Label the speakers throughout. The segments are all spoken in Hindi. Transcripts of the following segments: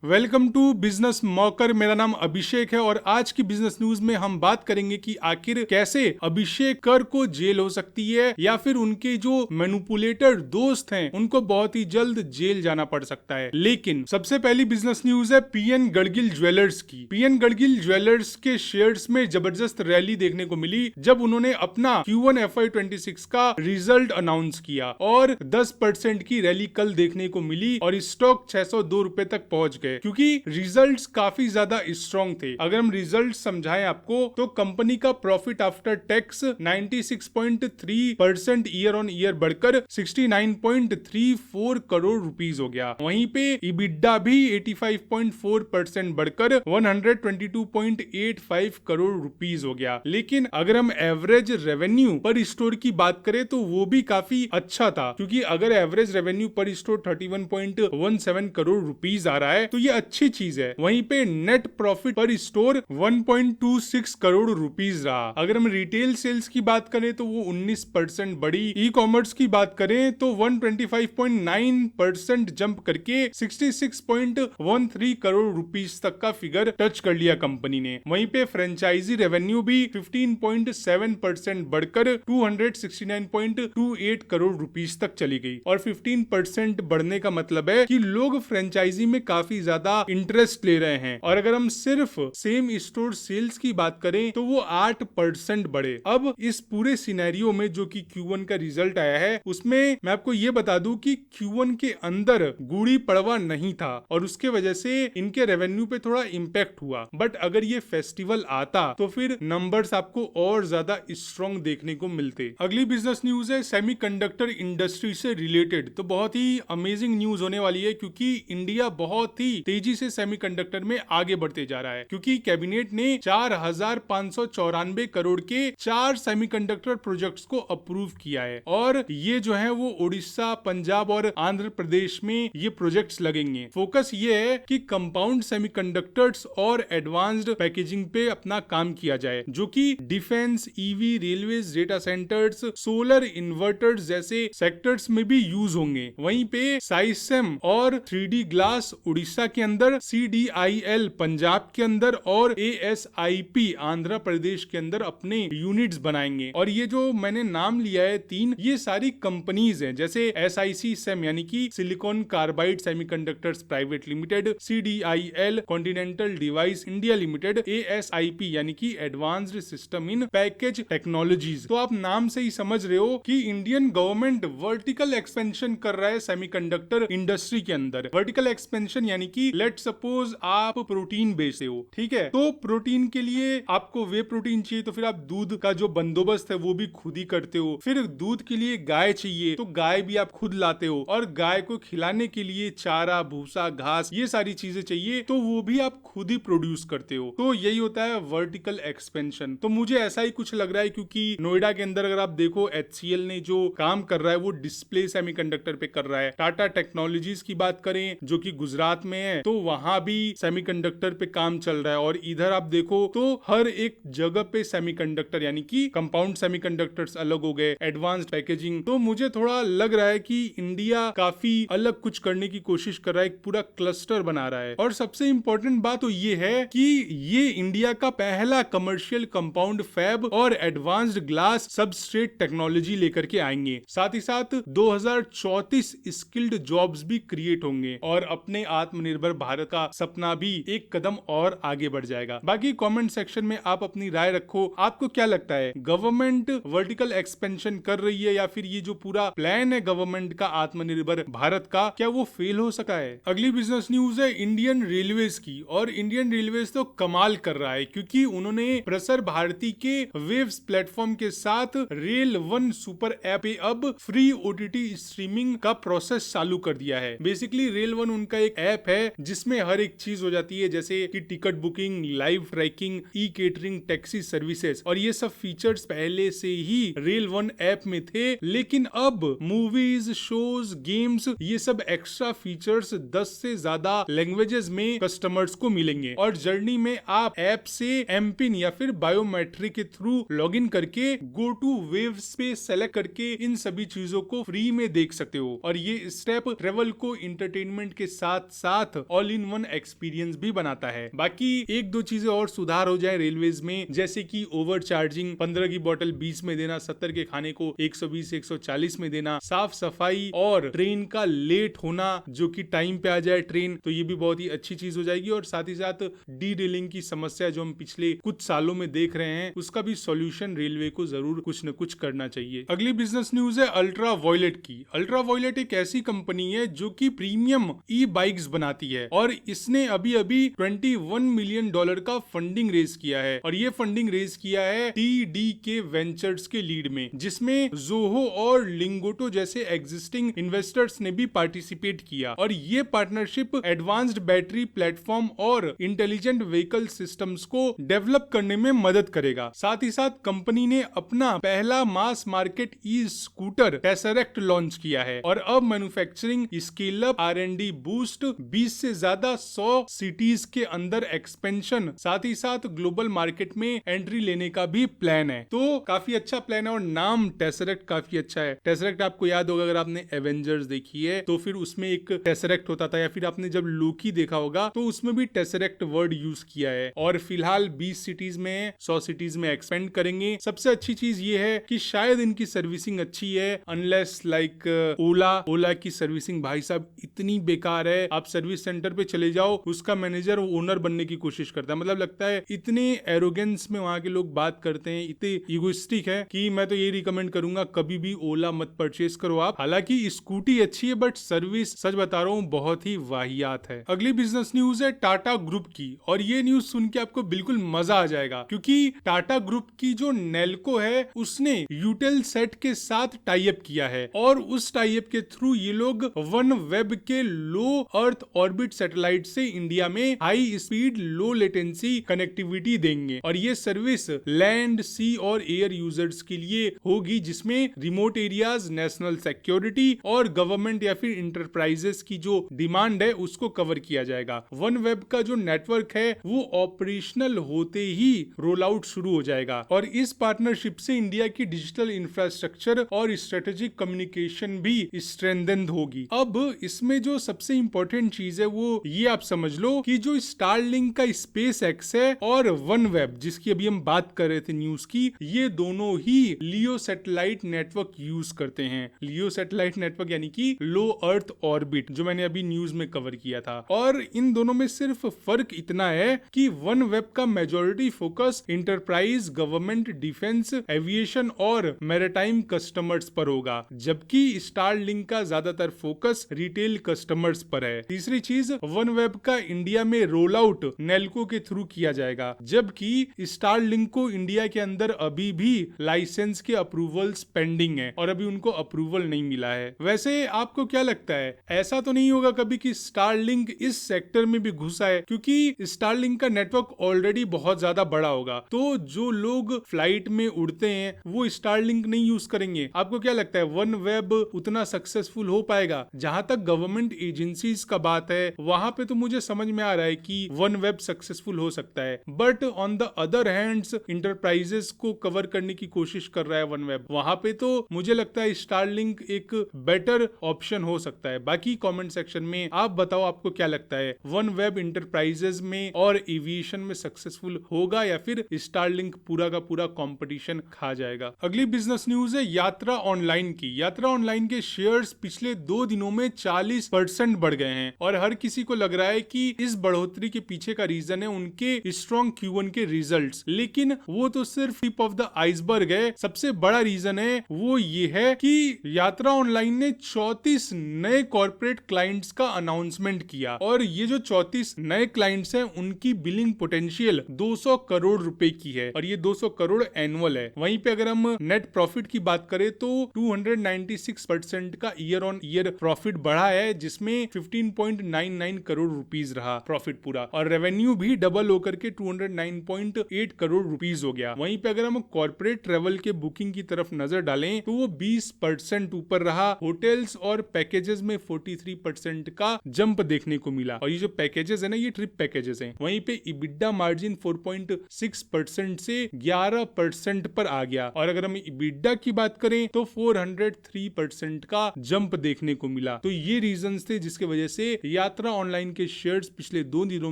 Speaker 1: Welcome to business मॉकर। मेरा नाम अभिषेक है और आज की बिजनेस न्यूज में हम बात करेंगे कि आखिर कैसे अभिषेक कर को जेल हो सकती है या फिर उनके जो मैनिपुलेटर दोस्त हैं उनको बहुत ही जल्द जेल जाना पड़ सकता है। लेकिन सबसे पहली बिजनेस न्यूज है पीएन गढ़गिल ज्वेलर्स की। पीएन गढ़गिल ज्वेलर्स के शेयर्स में जबरदस्त रैली देखने को मिली जब उन्होंने अपना Q1 FY26 का रिजल्ट अनाउंस किया और 10% की रैली कल देखने को मिली और स्टॉक 602 रुपए तक पहुंच गए क्योंकि रिजल्ट्स काफी ज्यादा स्ट्रॉन्ग थे। अगर हम रिजल्ट्स समझाएं आपको तो कंपनी का profit after tax 96.3% year on year बढ़कर 69.34 करोड़ रुपीस हो गया। वहीं पे इबिड्डा भी 85.4% बढ़कर 122.85 करोड़ रुपीस हो गया। लेकिन अगर हम एवरेज रेवेन्यू पर स्टोर की बात करें तो वो भी काफी अच्छा था, क्योंकि अगर एवरेज रेवेन्यू पर स्टोर 31.17 करोड़ रुपीस आ रहा है तो ये अच्छी चीज है। वहीं पे नेट प्रॉफिट पर स्टोर 1.26 करोड़ रुपीस रहा। अगर हम रिटेल सेल्स की बात करें तो वो 19% बढ़ी। ई कॉमर्स की बात करें तो 125.9% जंप करके 66.13 करोड़ रुपीस तक का फिगर टच कर लिया कंपनी ने। वहीं पे फ्रेंचाइजी रेवेन्यू भी 15.7% बढ़कर 269.28 करोड़ रुपीस तक चली गई। और 15% बढ़ने का मतलब है कि लोग फ्रेंचाइजी में काफी ज्यादा इंटरेस्ट ले रहे हैं। और अगर हम सिर्फ सेम स्टोर सेल्स की बात करें तो वो 8% बढ़े। अब इस पूरे सिनेरियो में जो कि Q1 का रिजल्ट आया है उसमें मैं आपको ये बता दूं कि Q1 के अंदर गुड़ी पड़वा नहीं था और उसके वजह से इनके रेवेन्यू पे थोड़ा इम्पैक्ट हुआ। बट अगर ये फेस्टिवल आता तो फिर नंबर्स आपको और ज्यादा स्ट्रॉन्ग देखने को मिलते। अगली बिजनेस न्यूज है सेमीकंडक्टर इंडस्ट्री से रिलेटेड। तो बहुत ही अमेजिंग न्यूज होने वाली है क्योंकि इंडिया बहुत ही तेजी से सेमीकंडक्टर में आगे बढ़ते जा रहा है, क्योंकि कैबिनेट ने 4,594 करोड़ के 4 सेमीकंडक्टर प्रोजेक्ट्स को अप्रूव किया है। और ये जो है वो उड़ीसा, पंजाब और आंध्र प्रदेश में ये प्रोजेक्ट्स लगेंगे। फोकस ये है कि कंपाउंड सेमीकंडक्टर्स और एडवांस्ड पैकेजिंग पे अपना काम किया जाए, जो कि defence, EV, railways, data centres, solar inverters जैसे सेक्टर्स में भी यूज होंगे। वहीं पे साइसेम और 3D ग्लास उड़ीसा के अंदर, CDIL पंजाब के अंदर और ASIP आंध्र प्रदेश के अंदर अपने यूनिट्स बनाएंगे। और ये जो मैंने नाम लिया है 3, ये सारी कंपनीज हैं, जैसे SIC सेम यानी कि silicon carbide semiconductors private limited, CDIL continental device India limited, ASIP यानी कि advanced system in package technologies. तो आप नाम से ही समझ रहे हो कि इंडियन गवर्नमेंट वर्टिकल एक्सपेंशन कर रहा है सेमीकंडक्टर इंडस्ट्री के अंदर। वर्टिकल एक्सपेंशन यानी कि लेट सपोज आप प्रोटीन बेचते हो, ठीक है, तो प्रोटीन के लिए आपको वे प्रोटीन चाहिए तो फिर आप दूध का जो बंदोबस्त है वो भी खुद ही करते हो। फिर दूध के लिए गाय चाहिए तो गाय भी आप खुद लाते हो और गाय को खिलाने के लिए चारा, भूसा, घास, ये सारी चीजें चाहिए तो वो भी आप खुद ही प्रोड्यूस करते हो। तो यही होता है वर्टिकल एक्सपेंशन। तो मुझे ऐसा ही कुछ लग रहा है क्योंकि नोएडा के अंदर अगर आप देखो HCL ने जो काम कर रहा है वो डिस्प्ले सेमीकंडक्टर पे कर रहा है। टाटा टेक्नोलॉजीज की बात करें जो कि गुजरात में है तो वहां भी सेमीकंडक्टर पे काम चल रहा है। और इधर आप देखो तो हर एक जगह पे सेमीकंडक्टर यानी कि कंपाउंड सेमीकंडक्टर्स अलग हो गए, एडवांस्ड पैकेजिंग। तो मुझे थोड़ा लग रहा है कि इंडिया काफी अलग कुछ करने की कोशिश कर रहा है, एक पूरा क्लस्टर बना रहा है। और सबसे इंपॉर्टेंट बात तो ये है कि ये इंडिया का पहला कमर्शियल कंपाउंड फैब और एडवांस्ड ग्लास सबस्ट्रेट टेक्नोलॉजी लेकर के आएंगे। साथ ही साथ 2034 स्किल्ड जॉब्स भी क्रिएट होंगे और अपने आत्मनिर्भर भारत का सपना भी एक कदम और आगे बढ़ जाएगा। बाकी कमेंट सेक्शन में आप अपनी राय रखो। आपको क्या लगता है, गवर्नमेंट वर्टिकल एक्सपेंशन कर रही है या फिर ये जो पूरा प्लान है गवर्नमेंट का आत्मनिर्भर भारत का, क्या वो फेल हो सका है? अगली बिजनेस न्यूज है इंडियन रेलवेज की। और इंडियन रेलवेज तो कमाल कर रहा है क्योंकि उन्होंने प्रसार भारती के वेव्स प्लेटफॉर्म के साथ रेल वन सुपर ऐप पे अब फ्री OTT स्ट्रीमिंग का प्रोसेस चालू कर दिया है। बेसिकली रेल वन उनका एक ऐप है जिसमें हर एक चीज हो जाती है, जैसे कि टिकट बुकिंग, लाइव ट्रैकिंग, ई केटरिंग, टैक्सी सर्विसेज। और ये सब फीचर्स पहले से ही रेल वन ऐप में थे, लेकिन अब मूवीज, शोज, गेम्स, ये सब एक्स्ट्रा फीचर्स 10 से ज्यादा लैंग्वेजेस में कस्टमर्स को मिलेंगे। और जर्नी में आप ऐप से एमपिन या फिर बायोमेट्रिक के थ्रू लॉग इन करके गो टू वेव्स पे सेलेक्ट करके इन सभी चीजों को फ्री में देख सकते हो। और ये स्टेप ट्रेवल को एंटरटेनमेंट के साथ साथ साथ ऑल इन वन एक्सपीरियंस भी बनाता है। बाकी एक दो चीजें और सुधार हो जाए रेलवेज में, जैसे कि ओवर चार्जिंग, 15 की बोतल 20 में देना, 70 के खाने को 120 140 में देना, साफ सफाई और ट्रेन का लेट होना, जो कि टाइम पे आ जाए ट्रेन, तो ये भी बहुत ही अच्छी चीज हो जाएगी। और साथ ही साथ डी रेलिंग की समस्या जो हम पिछले कुछ सालों में देख रहे हैं, उसका भी सॉल्यूशन रेलवे को जरूर कुछ न कुछ करना चाहिए। अगली बिजनेस न्यूज है अल्ट्रा वॉयलेट की। अल्ट्रा वॉयलेट एक ऐसी कंपनी है जो कि प्रीमियम ई बाइक्स बनाती है और इसने अभी अभी $21 मिलियन का फंडिंग रेज किया है। और ये फंडिंग रेज किया है TDK वेंचर्स के लीड में, जिसमें जोहो और लिंगोटो जैसे एग्जिस्टिंग इन्वेस्टर्स ने भी पार्टिसिपेट किया। और ये पार्टनरशिप एडवांस्ड बैटरी प्लेटफॉर्म और इंटेलिजेंट व्हीकल सिस्टम्स को डेवलप करने में मदद करेगा। साथ ही साथ कंपनी ने अपना पहला mass market e scooter Tesseract launch किया है और अब manufacturing scale up, R&D boost, 20 से ज्यादा 100 सिटीज के अंदर एक्सपेंशन, साथ ही साथ ग्लोबल मार्केट में एंट्री लेने का भी प्लान है। तो काफी अच्छा प्लान है और नाम टेसरेक्ट काफी अच्छा है। टेसरेक्ट आपको याद होगा, अगर आपने एवेंजर्स देखी है तो फिर उसमें एक टेसरेक्ट होता था, या फिर आपने जब लोकी देखा होगा तो उसमें भी टेसरेक्ट वर्ड यूज किया है। और फिलहाल 20 सिटीज में 100 सिटीज में एक्सपेंड करेंगे। सबसे अच्छी चीज ये है कि शायद इनकी सर्विसिंग अच्छी है, अनलेस लाइक ओला की सर्विसिंग भाई साहब इतनी बेकार है। आप सर्विस सेंटर पे चले जाओ, उसका मैनेजर ओनर बनने की कोशिश करता है। मतलब लगता है इतने एरोगेंस में वहां के लोग बात करते हैं, इतने इगोइस्टिक है कि मैं तो ये रिकमेंड करूंगा कभी भी ओला मत परचेस करो आप। हालांकि स्कूटी अच्छी है बट सर्विस सच बता रहा हूँ बहुत ही वाहियात है। अगली बिजनेस न्यूज है टाटा ग्रुप की और ये न्यूज सुन के आपको बिल्कुल मजा आ जाएगा, क्योंकि टाटा ग्रुप की जो नेल्को है उसने यूटेल सेट के साथ टाई अप किया है और उस टाई अप के थ्रू ये लोग वन वेब के लो अर्थ ऑर्बिट सैटेलाइट से इंडिया में high speed low latency connectivity देंगे। और ये सर्विस लैंड, सी और एयर यूजर्स के लिए होगी, जिसमें रिमोट एरियाज, नेशनल सिक्योरिटी और गवर्नमेंट या फिर इंटरप्राइजेस की जो डिमांड है उसको कवर किया जाएगा। वन वेब का जो नेटवर्क है वो ऑपरेशनल होते ही रोल आउट शुरू हो जाएगा और इस पार्टनरशिप से इंडिया की डिजिटल इंफ्रास्ट्रक्चर और स्ट्रेटेजिक कम्युनिकेशन भी स्ट्रेंथेंड होगी। अब इसमें जो सबसे इंपॉर्टेंट चीज है वो ये आप समझ लो कि जो स्टारलिंक का स्पेस एक्स है और वन वेब जिसकी अभी हम बात कर रहे थे न्यूज की, ये दोनों ही लियो सैटेलाइट नेटवर्क यूज करते हैं। लियो सैटेलाइट नेटवर्क यानी कि लो अर्थ ऑर्बिट, जो मैंने अभी न्यूज में कवर किया था। और इन दोनों में सिर्फ फर्क इतना है कि वन वेब का majority focus enterprise, government, defence, aviation और मैरीटाइम कस्टमर्स पर होगा, जबकि स्टारलिंक का ज्यादातर फोकस रिटेल कस्टमर्स पर है। तीसरी चीज, वन वेब का इंडिया में रोल आउट नेल्को के थ्रू किया जाएगा, जबकि स्टारलिंक को इंडिया के अंदर अभी भी लाइसेंस के अप्रूवल्स पेंडिंग है और अभी उनको अप्रूवल नहीं मिला है। वैसे आपको क्या लगता है, ऐसा तो नहीं होगा कभी कि स्टारलिंक इस सेक्टर में भी घुसा है? क्योंकि स्टारलिंक का नेटवर्क ऑलरेडी बहुत ज्यादा बड़ा होगा, तो जो लोग फ्लाइट में उड़ते हैं वो स्टारलिंक नहीं यूज करेंगे। आपको क्या लगता है वन वेब उतना सक्सेसफुल हो पाएगा? जहां तक गवर्नमेंट एजेंसीज का बात है वहां पे तो मुझे समझ में आ रहा है कि वन वेब सक्सेसफुल हो सकता है, but on the other hands enterprises को कवर करने की कोशिश कर रहा है वन वेब, वहां पे तो मुझे लगता है स्टारलिंक एक बेटर ऑप्शन हो सकता है। बाकी कमेंट सेक्शन में आप बताओ आपको क्या लगता है, वन वेब इंटरप्राइजेस में और एविएशन में सक्सेसफुल होगा या फिर स्टारलिंक पूरा का पूरा कंपटीशन खा जाएगा? अगली बिजनेस न्यूज है यात्रा ऑनलाइन की। यात्रा ऑनलाइन के शेयर्स पिछले 2 दिनों में 40% बढ़ गए हैं और हर किसी को लग रहा है कि इस बढ़ोतरी के पीछे का रीजन है उनके स्ट्रॉन्ग Q1 के रिजल्ट्स, लेकिन वो तो सिर्फ टिप ऑफ द आइसबर्ग है। सबसे बड़ा रीजन है वो ये है कि यात्रा ऑनलाइन ने 34 नए कॉर्पोरेट क्लाइंट्स का अनाउंसमेंट किया और ये जो 34 नए क्लाइंट्स हैं उनकी बिलिंग पोटेंशियल 200 करोड़ रुपए की है और ये 200 करोड़ एनुअल है। वहीं पे अगर हम नेट प्रॉफिट की बात करें तो 296% का ईयर ऑन ईयर प्रॉफिट बढ़ा है, जिसमें 15.99 करोड़ रुपीस रहा प्रॉफिट पूरा, और रेवेन्यू भी डबल होकर के 209.8 करोड़ रुपीस हो गया। वहीं पे अगर हम कॉर्पोरेट ट्रेवल के बुकिंग की तरफ नजर डालें तो वो 20% ऊपर रहा। होटल्स और पैकेजेस में 43% का जंप देखने को मिला और ये जो पैकेजेस है ना, ये ट्रिप पैकेजेस हैं। वहीं पे इबिडा मार्जिन 4.6% से 11% पर आ गया और अगर हम इबिडा की बात करें तो 403% का जंप देखने को मिला। तो ये रीजंस थे जिसके वजह से यात्रा ऑनलाइन के शेयर्स पिछले 2 दिनों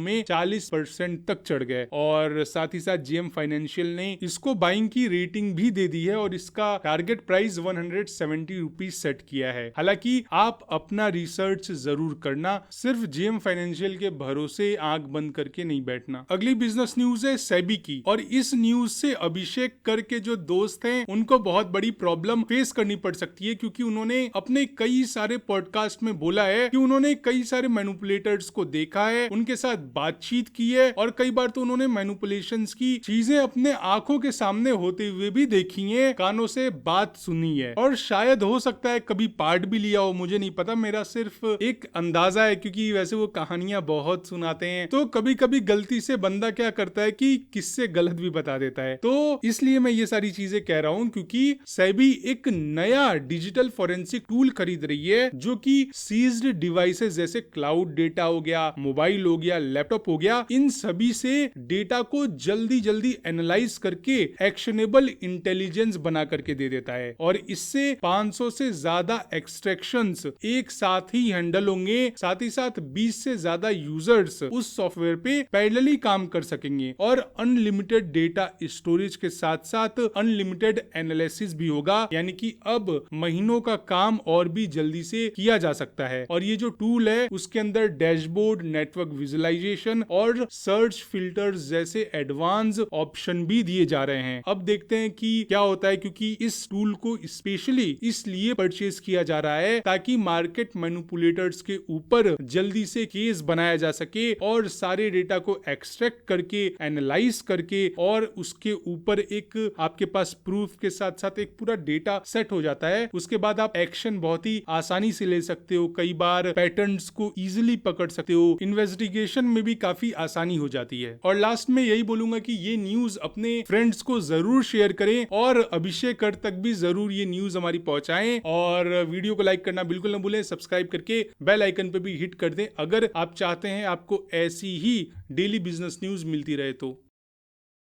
Speaker 1: में 40% तक चढ़ गए और साथ ही साथ जेएम फाइनेंशियल ने इसको बाइंग की रेटिंग भी दे दी है और इसका टारगेट प्राइस 170 रुपीज सेट किया है। हालांकि आप अपना रिसर्च जरूर करना, सिर्फ जेएम फाइनेंशियल के भरोसे आंख बंद करके नहीं बैठना। अगली बिजनेस न्यूज है सेबी की और इस न्यूज से अभिषेक कर के जो दोस्त हैं उनको बहुत बड़ी प्रॉब्लम फेस करनी पड़ सकती है, क्योंकि उन्होंने अपने कई सारे पॉडकास्ट में बोला है कि उन्होंने कई सारे मैनिपुलेटर्स को देखा है, उनके साथ बातचीत की है और कई बार तो उन्होंने मैनिपुलेशंस की चीजें अपने आंखों के सामने होते हुए भी देखी है, कानों से बात सुनी है और शायद हो सकता है कभी पार्ट भी लिया हो, मुझे नहीं पता, मेरा सिर्फ एक अंदाजा है क्योंकि वैसे वो कहानियां बहुत सुनाते हैं तो कभी कभी गलती से बंदा क्या करता है कि किससे गलत भी बता देता है। तो इसलिए मैं ये सारी चीजें कह रहा हूं क्योंकि सेबी एक नया डिजिटल फॉरेंसिक टूल खरीद रही है जो कि सीज्ड डिवाइसेस जैसे क्लाउड डेटा हो गया, मोबाइल हो गया, लैपटॉप हो गया, इन सभी से डेटा को जल्दी जल्दी एनालाइज करके एक्शनेबल इंटेलिजेंस बना करके दे देता है और इससे 500 से ज्यादा एक्सट्रैक्शंस एक साथ ही हैंडल होंगे। साथ ही साथ 20 से ज्यादा यूजर्स उस सॉफ्टवेयर पे पैरेलली काम कर सकेंगे और अनलिमिटेड डेटा स्टोरेज के साथ साथ अनलिमिटेड एनालिसिस भी होगा, यानी कि अब महीनों का काम और भी जल्दी से किया जा सकता है। और ये जो टूल है उसके अंदर डैशबोर्ड, नेटवर्क विजुअलाइजेशन और सर्च फिल्टर्स जैसे एडवांस ऑप्शन भी दिए जा रहे हैं। अब देखते हैं कि क्या होता है, क्योंकि इस टूल को स्पेशली इसलिए परचेज किया जा रहा है ताकि मार्केट मैनिपुलेटर्स के ऊपर जल्दी से केस बनाया जा सके और सारे डेटा को एक्सट्रैक्ट करके एनालाइज करके और उसके ऊपर एक आपके पास प्रूफ के साथ साथ एक पूरा डेटा सेट हो जाता है। उसके बाद आप एक्शन बहुत ही आसानी से ले सकते हो, कई बार पैटर्न्स को इजीली पकड़ सकते हो, इन्वेस्टिगेशन में भी काफी आसानी हो जाती है। और लास्ट में यही बोलूंगा कि ये न्यूज अपने फ्रेंड्स को जरूर शेयर करें और अभिषेक कर तक भी जरूर ये न्यूज हमारी पहुंचाएं और वीडियो को लाइक करना बिल्कुल ना भूलें, सब्सक्राइब करके बेल आइकन पे भी हिट कर दें अगर आप चाहते हैं आपको ऐसी ही डेली बिजनेस न्यूज मिलती रहे तो।